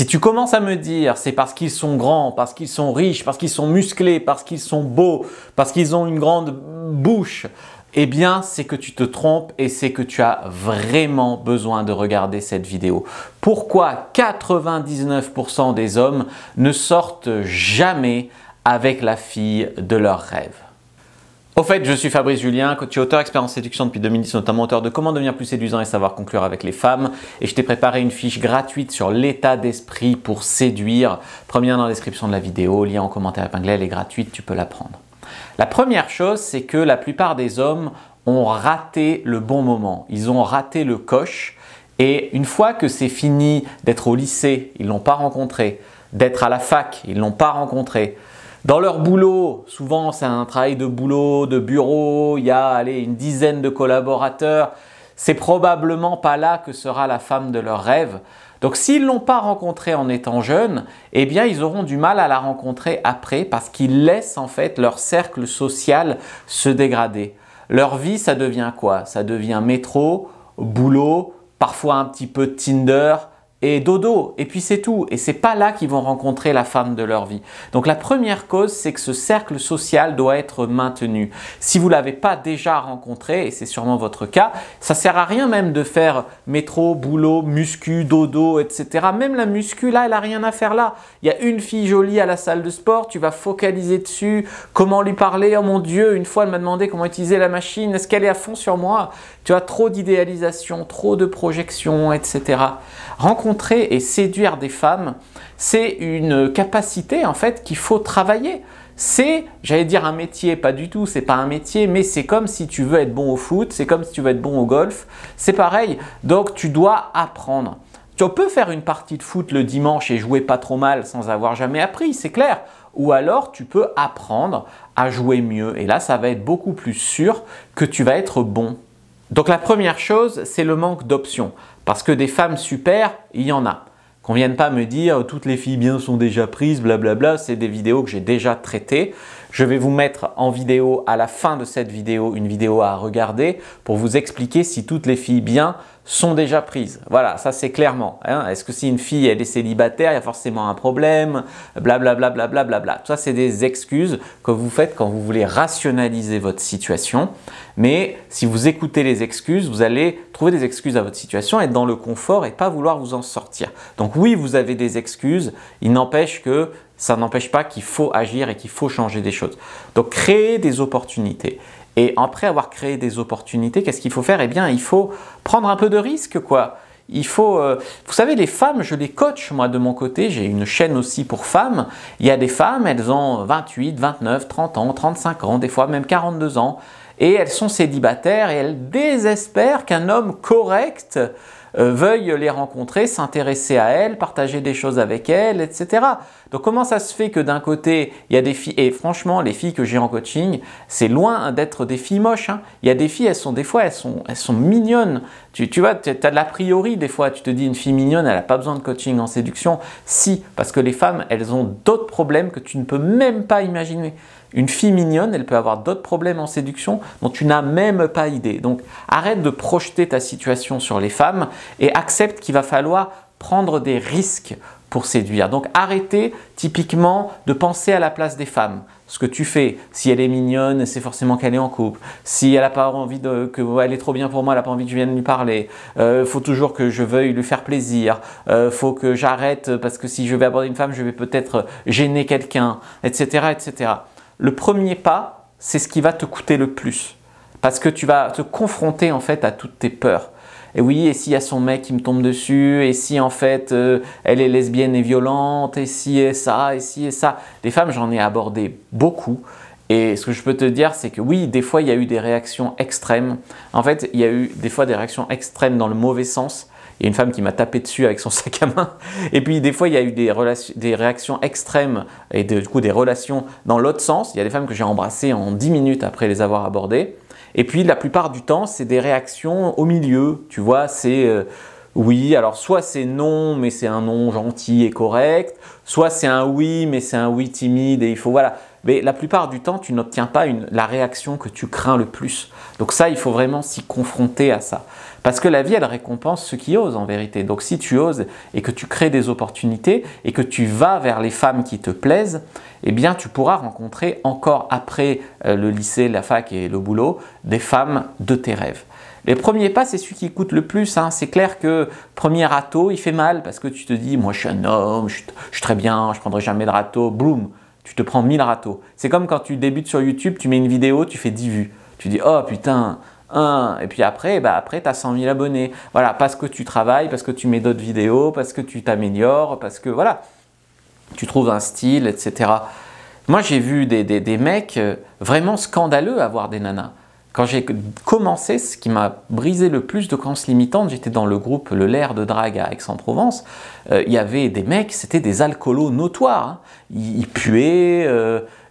Si tu commences à me dire c'est parce qu'ils sont grands, parce qu'ils sont riches, parce qu'ils sont musclés, parce qu'ils sont beaux, parce qu'ils ont une grande bouche, eh bien c'est que tu te trompes et c'est que tu as vraiment besoin de regarder cette vidéo. Pourquoi 99% des hommes ne sortent jamais avec la fille de leurs rêves? Au fait, je suis Fabrice Julien, coach et auteur expert en séduction depuis 2010, notamment auteur de Comment devenir plus séduisant et savoir conclure avec les femmes. Et je t'ai préparé une fiche gratuite sur l'état d'esprit pour séduire. Premier lien dans la description de la vidéo, lien en commentaire épinglé, elle est gratuite, tu peux la prendre. La première chose, c'est que la plupart des hommes ont raté le bon moment. Ils ont raté le coche. Et une fois que c'est fini d'être au lycée, ils ne l'ont pas rencontré, d'être à la fac, ils ne l'ont pas rencontré. Dans leur boulot, souvent c'est un travail de boulot, de bureau, il y a une dizaine de collaborateurs. C'est probablement pas là que sera la femme de leur rêve. Donc s'ils ne l'ont pas rencontrée en étant jeunes, eh bien ils auront du mal à la rencontrer après parce qu'ils laissent en fait leur cercle social se dégrader. Leur vie, ça devient quoi? Ça devient métro, boulot, parfois un petit peu de Tinder et dodo, et puis c'est tout. Et c'est pas là qu'ils vont rencontrer la femme de leur vie. Donc la première cause, c'est que ce cercle social doit être maintenu. Si vous ne l'avez pas déjà rencontré, et c'est sûrement votre cas, ça sert à rien même de faire métro, boulot, muscu, dodo, etc. Même la muscu, là, elle n'a rien à faire là. Il y a une fille jolie à la salle de sport, tu vas focaliser dessus, comment lui parler, oh mon Dieu, une fois elle m'a demandé comment utiliser la machine, est-ce qu'elle est à fond sur moi? Tu as trop d'idéalisation, trop de projection, etc. Rencontrer et séduire des femmes, c'est une capacité en fait qu'il faut travailler. C'est, j'allais dire un métier, pas du tout, c'est pas un métier, mais c'est comme si tu veux être bon au foot, c'est comme si tu veux être bon au golf, c'est pareil. Donc tu dois apprendre. Tu peux faire une partie de foot le dimanche et jouer pas trop mal sans avoir jamais appris, c'est clair. Ou alors tu peux apprendre à jouer mieux et là ça va être beaucoup plus sûr que tu vas être bon. Donc la première chose, c'est le manque d'options. Parce que des femmes super, il y en a. Qu'on ne vienne pas me dire « toutes les filles bien sont déjà prises », blablabla, c'est des vidéos que j'ai déjà traitées. Je vais vous mettre en vidéo à la fin de cette vidéo, une vidéo à regarder pour vous expliquer si toutes les filles bien sont déjà prises. Voilà, ça c'est clairement. Hein. Est-ce que si une fille elle est célibataire, il y a forcément un problème, blablabla, blablabla. Tout ça c'est des excuses que vous faites quand vous voulez rationaliser votre situation. Mais si vous écoutez les excuses, vous allez trouver des excuses à votre situation, être dans le confort et pas vouloir vous en sortir. Donc oui, vous avez des excuses, il n'empêche que ça n'empêche pas qu'il faut agir et qu'il faut changer des choses. Donc créer des opportunités. Et après avoir créé des opportunités, qu'est-ce qu'il faut faire? Eh bien, il faut prendre un peu de risque, quoi. Il faut, vous savez, les femmes, je les coach moi de mon côté, j'ai une chaîne aussi pour femmes. Il y a des femmes, elles ont 28, 29, 30 ans, 35 ans, des fois même 42 ans. Et elles sont célibataires et elles désespèrent qu'un homme correct veuille les rencontrer, s'intéresser à elles, partager des choses avec elles, etc. Donc comment ça se fait que d'un côté, il y a des filles, et franchement, les filles que j'ai en coaching, c'est loin d'être des filles moches. Hein. Il y a des filles, des fois, elles sont mignonnes. Tu vois, tu as de l'a priori des fois, tu te dis une fille mignonne, elle n'a pas besoin de coaching en séduction. Si, parce que les femmes, elles ont d'autres problèmes que tu ne peux même pas imaginer. Une fille mignonne, elle peut avoir d'autres problèmes en séduction dont tu n'as même pas idée. Donc arrête de projeter ta situation sur les femmes et accepte qu'il va falloir prendre des risques pour séduire. Donc arrêtez typiquement de penser à la place des femmes. Ce que tu fais, si elle est mignonne, c'est forcément qu'elle est en couple. Si elle n'a pas envie elle est trop bien pour moi, elle n'a pas envie que je vienne lui parler. Faut toujours que je veuille lui faire plaisir. Faut que j'arrête parce que si je vais aborder une femme, je vais peut-être gêner quelqu'un, etc., etc. Le premier pas, c'est ce qui va te coûter le plus. Parce que tu vas te confronter en fait à toutes tes peurs. Et oui, et s'il y a son mec qui me tombe dessus, et si en fait elle est lesbienne et violente, et si et ça, et si et ça. Les femmes, j'en ai abordé beaucoup. Et ce que je peux te dire, c'est que oui, des fois, il y a eu des réactions extrêmes. En fait, il y a eu des fois des réactions extrêmes dans le mauvais sens. Il y a une femme qui m'a tapé dessus avec son sac à main. Et puis des fois, il y a eu des réactions extrêmes et du coup des relations dans l'autre sens. Il y a des femmes que j'ai embrassées en 10 minutes après les avoir abordées. Et puis la plupart du temps, c'est des réactions au milieu. Tu vois, c'est oui, alors soit c'est non, mais c'est un non gentil et correct. Soit c'est un oui, mais c'est un oui timide et il faut, voilà. mais la plupart du temps, tu n'obtiens pas la réaction que tu crains le plus. Donc ça, il faut vraiment s'y confronter à ça. Parce que la vie, elle récompense ceux qui osent en vérité. Donc si tu oses et que tu crées des opportunités et que tu vas vers les femmes qui te plaisent, eh bien tu pourras rencontrer encore après le lycée, la fac et le boulot, des femmes de tes rêves. Les premiers pas, c'est celui qui coûte le plus. Hein. C'est clair que premier râteau, il fait mal parce que tu te dis, moi je suis un homme, je suis très bien, je ne prendrai jamais de râteau. Boum, tu te prends 1000 râteaux. C'est comme quand tu débutes sur YouTube, tu mets une vidéo, tu fais 10 vues. Tu dis, oh putain, et puis après, tu as 100 000 abonnés. Voilà, parce que tu travailles, parce que tu mets d'autres vidéos, parce que tu t'améliores, parce que voilà, tu trouves un style, etc. Moi, j'ai vu des mecs vraiment scandaleux avoir des nanas. Quand j'ai commencé, ce qui m'a brisé le plus de croyances limitantes, j'étais dans le groupe Le Lair de Drague à Aix-en-Provence, il y avait des mecs, c'était des alcoolos notoires, hein. Ils puaient,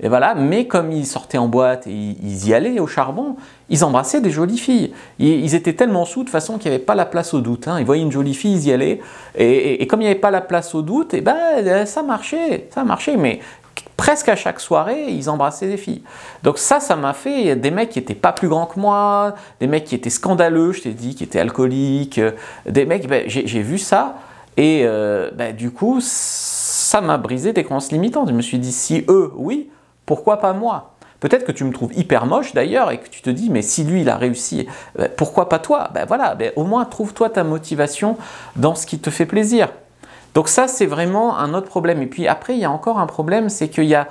et voilà, mais comme ils sortaient en boîte et ils y allaient au charbon, ils embrassaient des jolies filles. Ils étaient tellement sous de façon qu'il n'y avait pas la place au doute, hein. Ils voyaient une jolie fille, ils y allaient, et comme il n'y avait pas la place au doute, et ben, ça marchait, mais presque à chaque soirée, ils embrassaient des filles. Donc ça m'a fait des mecs qui n'étaient pas plus grands que moi, des mecs qui étaient scandaleux, je t'ai dit, qui étaient alcooliques, des mecs, j'ai vu ça, et du coup, ça m'a brisé des croyances limitantes. Je me suis dit, si eux, oui, pourquoi pas moi? Peut-être que tu me trouves hyper moche d'ailleurs et que tu te dis, mais si lui, il a réussi, pourquoi pas toi? Voilà, au moins trouve-toi ta motivation dans ce qui te fait plaisir. Donc ça, c'est vraiment un autre problème. Et puis après, il y a encore un problème, c'est qu'il y a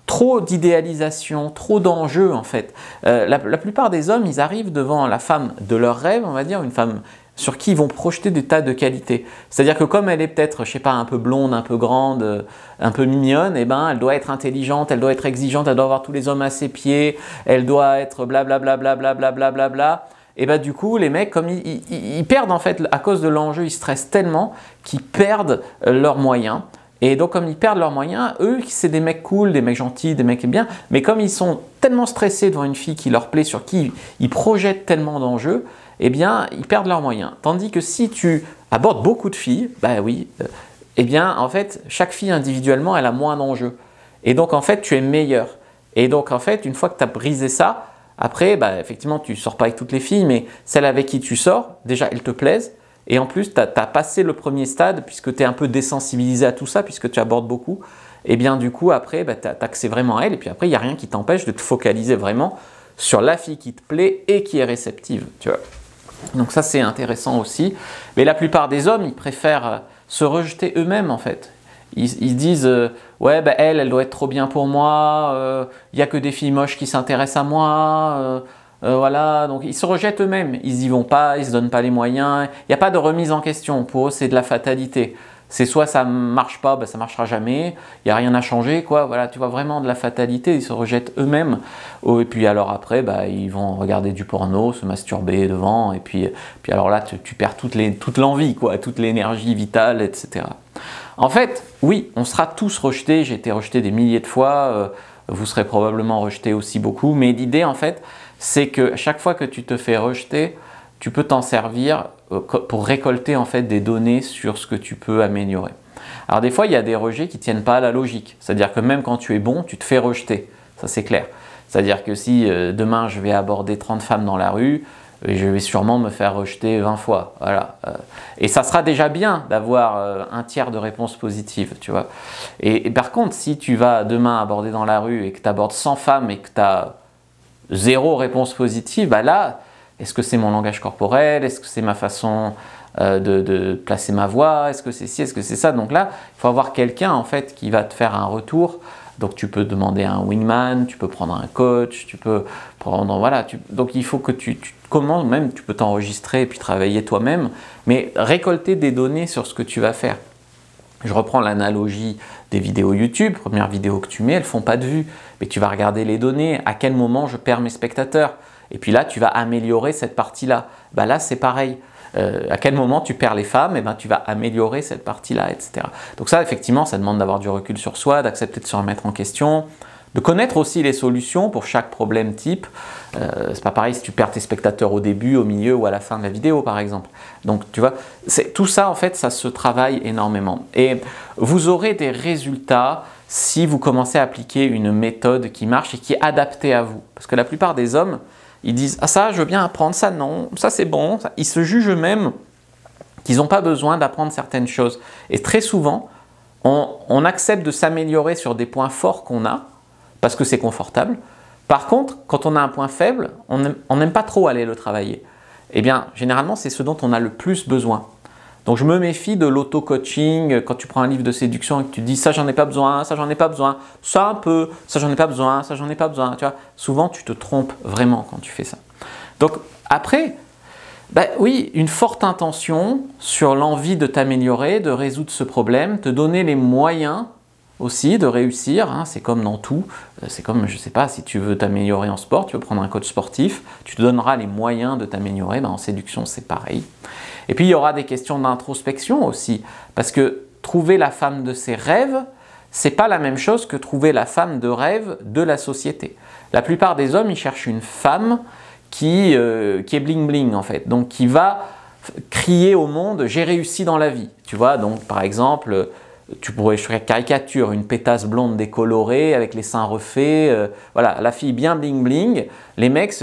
trop d'idéalisation, trop d'enjeux en fait. La plupart des hommes, ils arrivent devant la femme de leur rêve, on va dire, une femme sur qui ils vont projeter des tas de qualités. C'est-à-dire que comme elle est peut-être, je sais pas, un peu blonde, un peu grande, un peu mignonne, eh ben, elle doit être intelligente, elle doit être exigeante, elle doit avoir tous les hommes à ses pieds, elle doit être blablabla, blablabla, blablabla. Et bah du coup, les mecs, comme ils perdent en fait, à cause de l'enjeu, ils stressent tellement qu'ils perdent leurs moyens. Et donc comme ils perdent leurs moyens, eux, c'est des mecs cool, des mecs gentils, des mecs bien, mais comme ils sont tellement stressés devant une fille qui leur plaît, sur qui ils projettent tellement d'enjeux, eh bien, ils perdent leurs moyens. Tandis que si tu abordes beaucoup de filles, bah oui, eh bien, en fait, chaque fille individuellement, elle a moins d'enjeux. Et donc, en fait, tu es meilleur. Et donc, en fait, une fois que tu as brisé ça, après, effectivement, tu ne sors pas avec toutes les filles, mais celles avec qui tu sors, déjà, elles te plaisent. Et en plus, tu as passé le premier stade, puisque tu es un peu désensibilisé à tout ça, puisque tu abordes beaucoup. Et bien, du coup, après, tu as accès vraiment à elle. Et puis après, il n'y a rien qui t'empêche de te focaliser vraiment sur la fille qui te plaît et qui est réceptive, tu vois. Donc ça, c'est intéressant aussi. Mais la plupart des hommes, ils préfèrent se rejeter eux-mêmes, en fait. Ils disent ouais, elle doit être trop bien pour moi, il n'y a que des filles moches qui s'intéressent à moi, voilà. Donc ils se rejettent eux-mêmes, ils n'y vont pas, ils ne se donnent pas les moyens, il n'y a pas de remise en question. Pour eux, c'est de la fatalité. C'est soit ça ne marche pas, ça ne marchera jamais, il n'y a rien à changer, quoi. Voilà, tu vois, vraiment de la fatalité, ils se rejettent eux-mêmes. Et puis alors après, ils vont regarder du porno, se masturber devant, et puis alors là, tu perds toute l'envie, quoi, toute l'énergie vitale, etc. En fait, oui, on sera tous rejetés, j'ai été rejeté des milliers de fois, vous serez probablement rejetés aussi beaucoup, mais l'idée en fait, c'est que chaque fois que tu te fais rejeter, tu peux t'en servir pour récolter en fait des données sur ce que tu peux améliorer. Alors des fois, il y a des rejets qui ne tiennent pas à la logique, c'est-à-dire que même quand tu es bon, tu te fais rejeter, ça c'est clair. C'est-à-dire que si demain je vais aborder 30 femmes dans la rue, je vais sûrement me faire rejeter 20 fois. Voilà. Et ça sera déjà bien d'avoir un tiers de réponses positives, tu vois. Et par contre, si tu vas demain aborder dans la rue et que tu abordes 100 femmes et que tu as 0 réponse positive, là, est-ce que c'est mon langage corporel? Est-ce que c'est ma façon de placer ma voix? Est-ce que c'est ci? Est-ce que c'est ça? Donc là, il faut avoir quelqu'un en fait qui va te faire un retour. Donc tu peux demander un wingman, tu peux prendre un coach, tu peux prendre, voilà. Donc il faut que tu commandes, même tu peux t'enregistrer et puis travailler toi-même, mais récolter des données sur ce que tu vas faire. Je reprends l'analogie des vidéos YouTube, première vidéo que tu mets, elles ne font pas de vues, mais tu vas regarder les données, à quel moment je perds mes spectateurs, et puis là tu vas améliorer cette partie-là. Là c'est pareil. À quel moment tu perds les femmes, et tu vas améliorer cette partie-là, etc. Donc ça, effectivement, ça demande d'avoir du recul sur soi, d'accepter de se remettre en question, De connaître aussi les solutions pour chaque problème type. C'est pas pareil si tu perds tes spectateurs au début, au milieu ou à la fin de la vidéo par exemple. Donc tu vois, tout ça en fait, ça se travaille énormément. Et vous aurez des résultats si vous commencez à appliquer une méthode qui marche et qui est adaptée à vous. Parce que la plupart des hommes, ils disent « Ah ça, je veux bien apprendre, ça non, ça c'est bon ». Ils se jugent eux-mêmes qu'ils n'ont pas besoin d'apprendre certaines choses. Et très souvent, on accepte de s'améliorer sur des points forts qu'on a, parce que c'est confortable. Par contre, quand on a un point faible, on n'aime pas trop aller le travailler. Eh bien, généralement, c'est ce dont on a le plus besoin. Donc, je me méfie de l'auto-coaching. Quand tu prends un livre de séduction et que tu dis « ça, j'en ai pas besoin, ça, j'en ai pas besoin, ça un peu, ça, j'en ai pas besoin, ça, j'en ai pas besoin ». Tu vois, souvent, tu te trompes vraiment quand tu fais ça. Donc, après, oui, une forte intention sur l'envie de t'améliorer, de résoudre ce problème, te donner les moyens aussi de réussir, hein, c'est comme dans tout, c'est comme, je ne sais pas, si tu veux t'améliorer en sport, tu veux prendre un coach sportif, tu te donneras les moyens de t'améliorer, en séduction c'est pareil. Et puis il y aura des questions d'introspection aussi, parce que trouver la femme de ses rêves, c'est pas la même chose que trouver la femme de rêve de la société. La plupart des hommes, ils cherchent une femme qui est bling bling en fait, donc qui va crier au monde « j'ai réussi dans la vie ». Tu vois, donc par exemple, tu pourrais faire caricature, une pétasse blonde décolorée avec les seins refaits, voilà, la fille bien bling bling. Les mecs,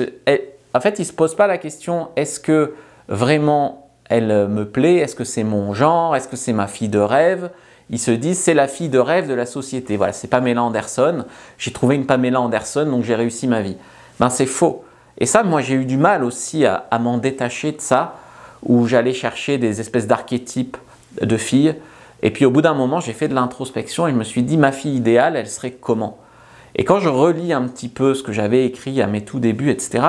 en fait, ils ne se posent pas la question « est-ce que vraiment elle me plaît? Est-ce que c'est mon genre? Est-ce que c'est ma fille de rêve ?» Ils se disent « c'est la fille de rêve de la société. » Voilà, c'est Pamela Anderson. J'ai trouvé une Pamela Anderson, donc j'ai réussi ma vie. Ben, c'est faux. Et ça, moi, j'ai eu du mal aussi à m'en détacher de ça, où j'allais chercher des espèces d'archétypes de filles. Et puis au bout d'un moment, j'ai fait de l'introspection et je me suis dit, ma fille idéale, elle serait comment? Et quand je relis un petit peu ce que j'avais écrit à mes tout débuts, etc.,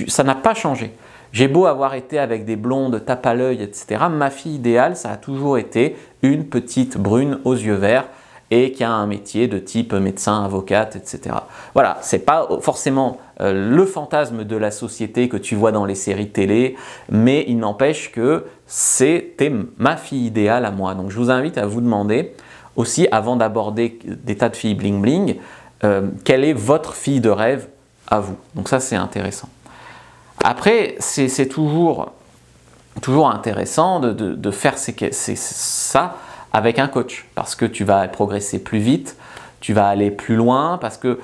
ça n'a pas changé. J'ai beau avoir été avec des blondes tape à l'œil, etc., ma fille idéale, ça a toujours été une petite brune aux yeux verts et qui a un métier de type médecin, avocate, etc. Voilà, c'est pas forcément le fantasme de la société que tu vois dans les séries télé, mais il n'empêche que c'était ma fille idéale à moi. Donc je vous invite à vous demander aussi, avant d'aborder des tas de filles bling bling, quelle est votre fille de rêve à vous? Donc ça, c'est intéressant. Après, c'est toujours intéressant de faire ça avec un coach, parce que tu vas progresser plus vite, tu vas aller plus loin, parce que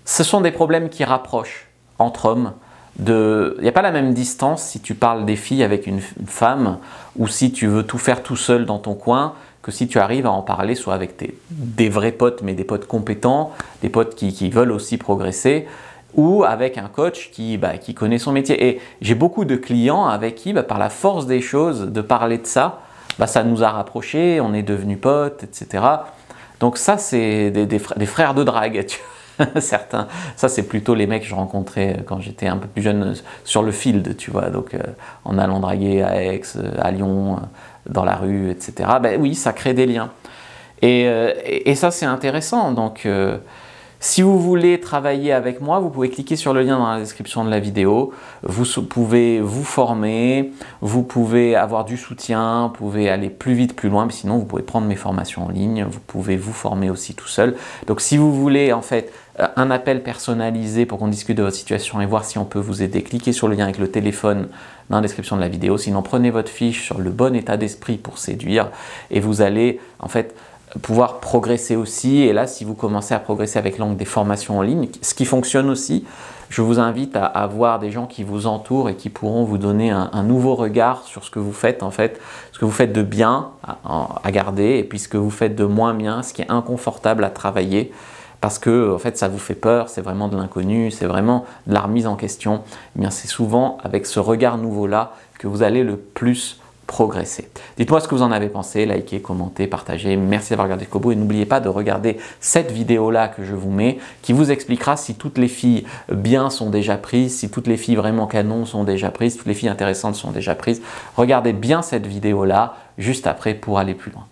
ce sont des problèmes qui rapprochent entre hommes. Il n'y a pas la même distance si tu parles des filles avec une femme, ou si tu veux tout faire tout seul dans ton coin, que si tu arrives à en parler soit avec des vrais potes, mais des potes compétents, des potes qui veulent aussi progresser, ou avec un coach qui connaît son métier. Et j'ai beaucoup de clients avec qui, par la force des choses, de parler de ça, ça nous a rapprochés, on est devenus potes, etc. Donc ça, c'est des frères de drague, tu vois, certains. Ça, c'est plutôt les mecs que je rencontrais quand j'étais un peu plus jeune sur le field, tu vois, donc en allant draguer à Aix, à Lyon, dans la rue, etc. Oui, ça crée des liens. Et ça, c'est intéressant. Donc, si vous voulez travailler avec moi, vous pouvez cliquer sur le lien dans la description de la vidéo. Vous pouvez vous former, vous pouvez avoir du soutien, vous pouvez aller plus vite, plus loin, mais sinon vous pouvez prendre mes formations en ligne, vous pouvez vous former aussi tout seul. Donc si vous voulez en fait un appel personnalisé pour qu'on discute de votre situation et voir si on peut vous aider, cliquez sur le lien avec le téléphone dans la description de la vidéo. Sinon, prenez votre fiche sur le bon état d'esprit pour séduire et vous allez en fait pouvoir progresser aussi. Et là, si vous commencez à progresser avec l'angle des formations en ligne, ce qui fonctionne aussi, je vous invite à avoir des gens qui vous entourent et qui pourront vous donner un nouveau regard sur ce que vous faites, en fait, ce que vous faites de bien à garder et puis ce que vous faites de moins bien, ce qui est inconfortable à travailler parce que en fait, ça vous fait peur, c'est vraiment de l'inconnu, c'est vraiment de la remise en question. Eh bien, c'est souvent avec ce regard nouveau-là que vous allez le plus progresser. Dites-moi ce que vous en avez pensé, likez, commentez, partagez. Merci d'avoir regardé jusqu'au bout et n'oubliez pas de regarder cette vidéo-là que je vous mets qui vous expliquera si toutes les filles bien sont déjà prises, si toutes les filles vraiment canon sont déjà prises, toutes les filles intéressantes sont déjà prises. Regardez bien cette vidéo-là juste après pour aller plus loin.